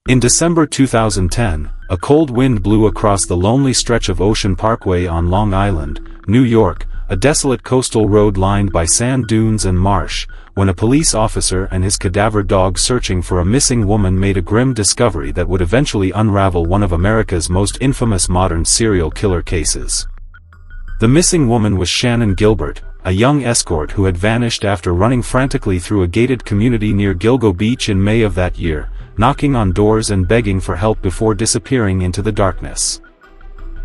In December 2010, a cold wind blew across the lonely stretch of Ocean Parkway on Long Island, New York, a desolate coastal road lined by sand dunes and marsh, when a police officer and his cadaver dog searching for a missing woman made a grim discovery that would eventually unravel one of America's most infamous modern serial killer cases. The missing woman was Shannan Gilbert, a young escort who had vanished after running frantically through a gated community near Gilgo Beach in May of that year, knocking on doors and begging for help before disappearing into the darkness.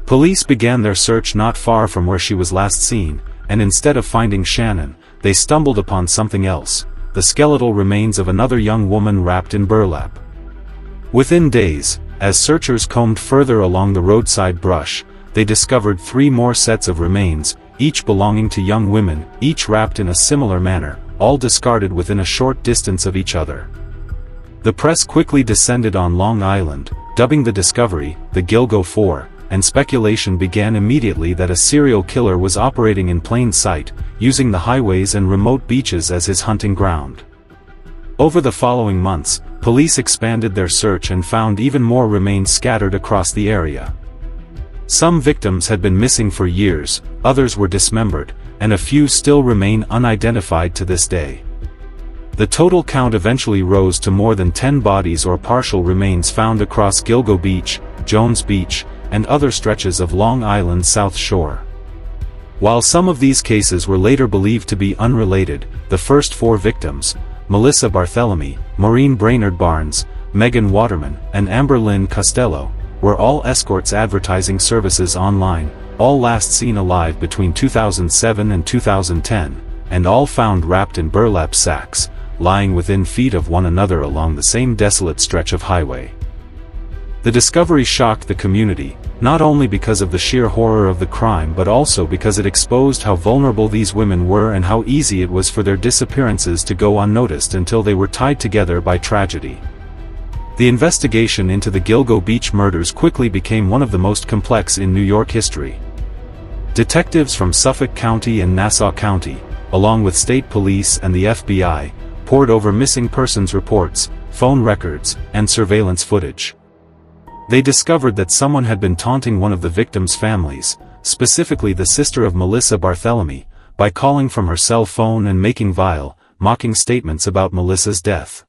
Police began their search not far from where she was last seen, and instead of finding Shannan, they stumbled upon something else, the skeletal remains of another young woman wrapped in burlap. Within days, as searchers combed further along the roadside brush, they discovered 3 more sets of remains, each belonging to young women, each wrapped in a similar manner, all discarded within a short distance of each other. The press quickly descended on Long Island, dubbing the discovery the Gilgo 4, and speculation began immediately that a serial killer was operating in plain sight, using the highways and remote beaches as his hunting ground. Over the following months, police expanded their search and found even more remains scattered across the area. Some victims had been missing for years, others were dismembered, and a few still remain unidentified to this day. The total count eventually rose to more than 10 bodies or partial remains found across Gilgo Beach, Jones Beach, and other stretches of Long Island's South Shore. While some of these cases were later believed to be unrelated, the first 4 victims, Melissa Barthelemy, Maureen Brainerd Barnes, Megan Waterman, and Amber Lynn Costello, were all escorts advertising services online, all last seen alive between 2007 and 2010, and all found wrapped in burlap sacks, lying within feet of one another along the same desolate stretch of highway. The discovery shocked the community, not only because of the sheer horror of the crime but also because it exposed how vulnerable these women were and how easy it was for their disappearances to go unnoticed until they were tied together by tragedy. The investigation into the Gilgo Beach murders quickly became one of the most complex in New York history. Detectives from Suffolk County and Nassau County, along with state police and the FBI, pored over missing persons reports, phone records, and surveillance footage. They discovered that someone had been taunting one of the victims' families, specifically the sister of Melissa Barthelemy, by calling from her cell phone and making vile, mocking statements about Melissa's death.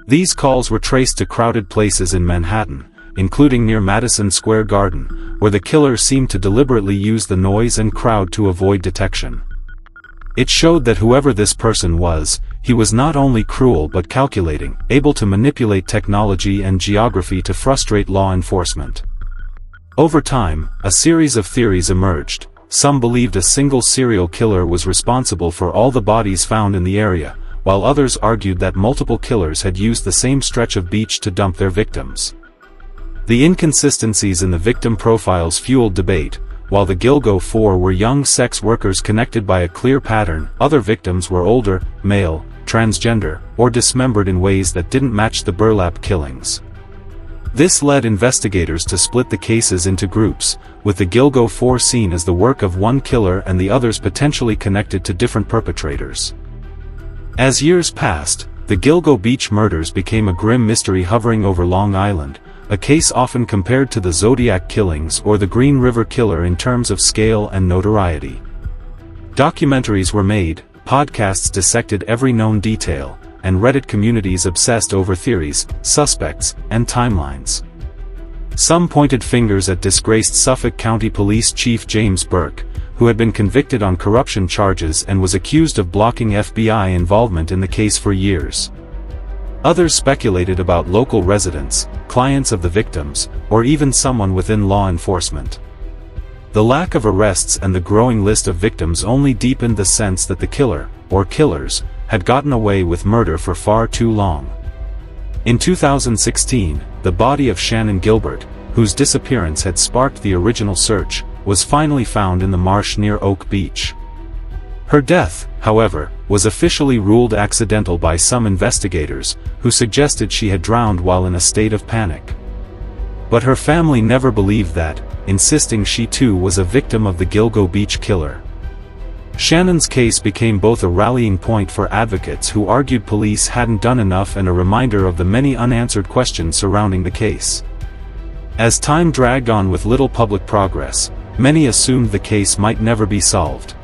These calls were traced to crowded places in Manhattan, including near Madison Square Garden, where the killer seemed to deliberately use the noise and crowd to avoid detection. It showed that whoever this person was, he was not only cruel but calculating, able to manipulate technology and geography to frustrate law enforcement. Over time, a series of theories emerged. Some believed a single serial killer was responsible for all the bodies found in the area, while others argued that multiple killers had used the same stretch of beach to dump their victims. The inconsistencies in the victim profiles fueled debate. While the Gilgo 4 were young sex workers connected by a clear pattern, other victims were older, male, transgender, or dismembered in ways that didn't match the burlap killings. This led investigators to split the cases into groups, with the Gilgo 4 seen as the work of one killer and the others potentially connected to different perpetrators. As years passed, the Gilgo Beach murders became a grim mystery hovering over Long Island, a case often compared to the Zodiac killings or the Green River Killer in terms of scale and notoriety. Documentaries were made, podcasts dissected every known detail, and Reddit communities obsessed over theories, suspects, and timelines. Some pointed fingers at disgraced Suffolk County Police Chief James Burke, who had been convicted on corruption charges and was accused of blocking FBI involvement in the case for years. Others speculated about local residents, clients of the victims, or even someone within law enforcement. The lack of arrests and the growing list of victims only deepened the sense that the killer, or killers, had gotten away with murder for far too long. In 2016, the body of Shannan Gilbert, whose disappearance had sparked the original search, was finally found in the marsh near Oak Beach. Her death, however, was officially ruled accidental by some investigators, who suggested she had drowned while in a state of panic. But her family never believed that, insisting she too was a victim of the Gilgo Beach killer. Shannon's case became both a rallying point for advocates who argued police hadn't done enough and a reminder of the many unanswered questions surrounding the case. As time dragged on with little public progress, many assumed the case might never be solved.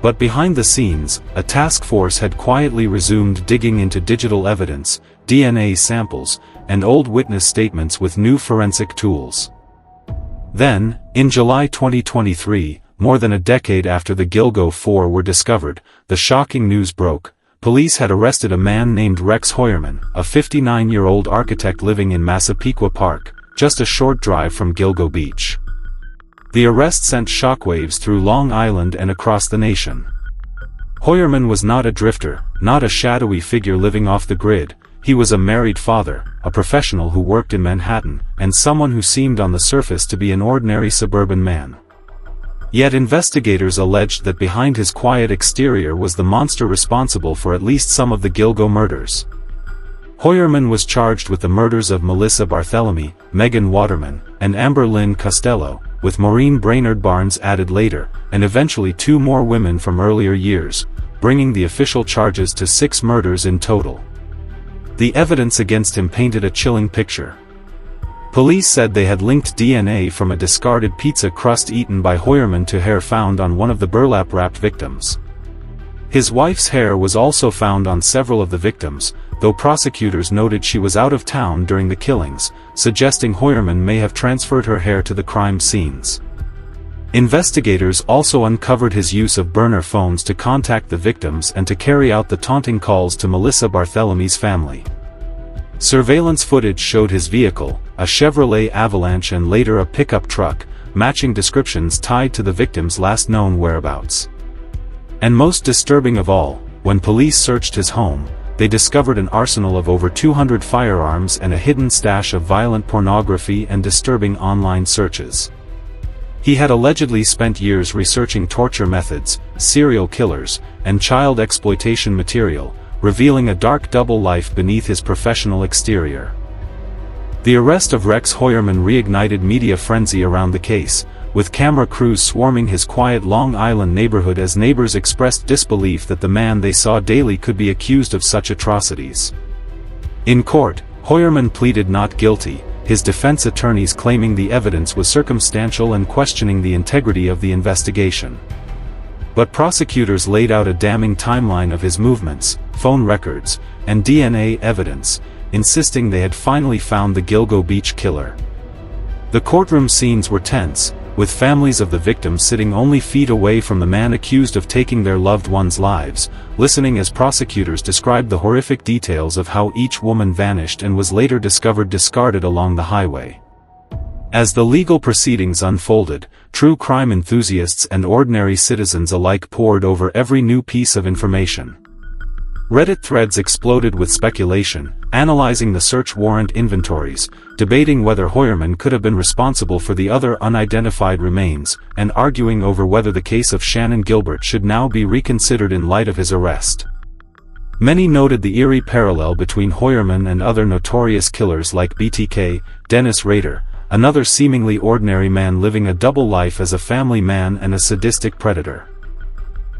But behind the scenes, a task force had quietly resumed digging into digital evidence, DNA samples, and old witness statements with new forensic tools. Then, in July 2023, more than a decade after the Gilgo 4 were discovered, the shocking news broke. Police had arrested a man named Rex Heuermann, a 59-year-old architect living in Massapequa Park, just a short drive from Gilgo Beach. The arrest sent shockwaves through Long Island and across the nation. Heuermann was not a drifter, not a shadowy figure living off the grid. He was a married father, a professional who worked in Manhattan, and someone who seemed on the surface to be an ordinary suburban man. Yet investigators alleged that behind his quiet exterior was the monster responsible for at least some of the Gilgo murders. Heuermann was charged with the murders of Melissa Barthelemy, Megan Waterman, and Amber Lynn Costello, with Maureen Brainerd Barnes added later, and eventually 2 more women from earlier years, bringing the official charges to 6 murders in total. The evidence against him painted a chilling picture. Police said they had linked DNA from a discarded pizza crust eaten by Heuermann to hair found on one of the burlap-wrapped victims. His wife's hair was also found on several of the victims, though prosecutors noted she was out of town during the killings, suggesting Heuermann may have transferred her hair to the crime scenes. Investigators also uncovered his use of burner phones to contact the victims and to carry out the taunting calls to Melissa Barthelemy's family. Surveillance footage showed his vehicle, a Chevrolet Avalanche and later a pickup truck, matching descriptions tied to the victim's last known whereabouts. And most disturbing of all, when police searched his home, they discovered an arsenal of over 200 firearms and a hidden stash of violent pornography and disturbing online searches. He had allegedly spent years researching torture methods, serial killers, and child exploitation material, revealing a dark double life beneath his professional exterior. The arrest of Rex Heuermann reignited media frenzy around the case, with camera crews swarming his quiet Long Island neighborhood as neighbors expressed disbelief that the man they saw daily could be accused of such atrocities. In court, Heuermann pleaded not guilty, his defense attorneys claiming the evidence was circumstantial and questioning the integrity of the investigation. But prosecutors laid out a damning timeline of his movements, phone records, and DNA evidence, insisting they had finally found the Gilgo Beach killer. The courtroom scenes were tense, with families of the victims sitting only feet away from the man accused of taking their loved ones' lives, listening as prosecutors described the horrific details of how each woman vanished and was later discovered discarded along the highway. As the legal proceedings unfolded, true crime enthusiasts and ordinary citizens alike pored over every new piece of information. Reddit threads exploded with speculation, analyzing the search warrant inventories, debating whether Heuermann could have been responsible for the other unidentified remains, and arguing over whether the case of Shannon Gilbert should now be reconsidered in light of his arrest. Many noted the eerie parallel between Heuermann and other notorious killers like BTK, Dennis Rader, another seemingly ordinary man living a double life as a family man and a sadistic predator.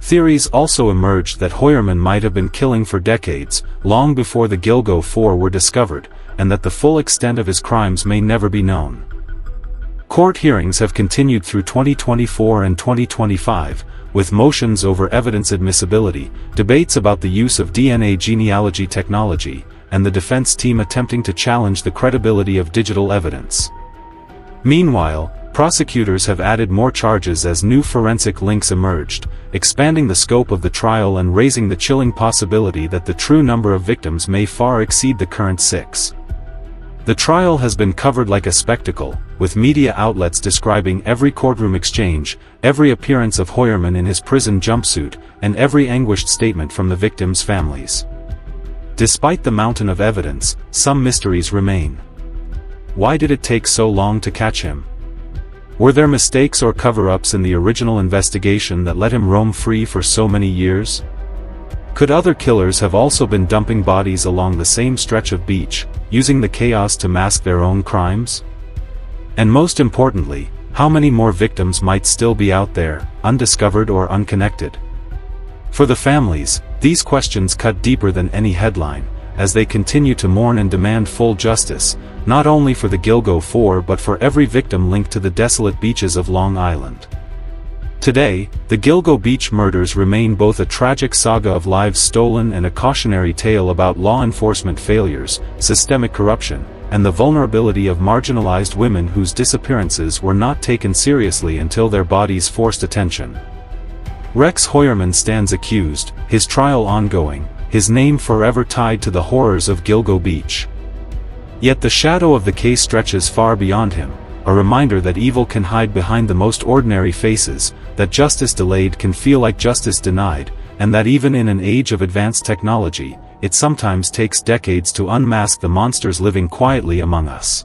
Theories also emerged that Heuermann might have been killing for decades, long before the Gilgo 4 were discovered, and that the full extent of his crimes may never be known. Court hearings have continued through 2024 and 2025, with motions over evidence admissibility, debates about the use of DNA genealogy technology, and the defense team attempting to challenge the credibility of digital evidence. Meanwhile, prosecutors have added more charges as new forensic links emerged, expanding the scope of the trial and raising the chilling possibility that the true number of victims may far exceed the current 6. The trial has been covered like a spectacle, with media outlets describing every courtroom exchange, every appearance of Heuermann in his prison jumpsuit, and every anguished statement from the victims' families. Despite the mountain of evidence, some mysteries remain. Why did it take so long to catch him? Were there mistakes or cover-ups in the original investigation that let him roam free for so many years? Could other killers have also been dumping bodies along the same stretch of beach, using the chaos to mask their own crimes? And most importantly, How many more victims might still be out there, undiscovered or unconnected? For the families, these questions cut deeper than any headline, as they continue to mourn and demand full justice, not only for the Gilgo Four but for every victim linked to the desolate beaches of Long Island. Today, the Gilgo Beach murders remain both a tragic saga of lives stolen and a cautionary tale about law enforcement failures, systemic corruption, and the vulnerability of marginalized women whose disappearances were not taken seriously until their bodies forced attention. Rex Heuermann stands accused, his trial ongoing, his name forever tied to the horrors of Gilgo Beach. Yet the shadow of the case stretches far beyond him, a reminder that evil can hide behind the most ordinary faces, that justice delayed can feel like justice denied, and that even in an age of advanced technology, it sometimes takes decades to unmask the monsters living quietly among us.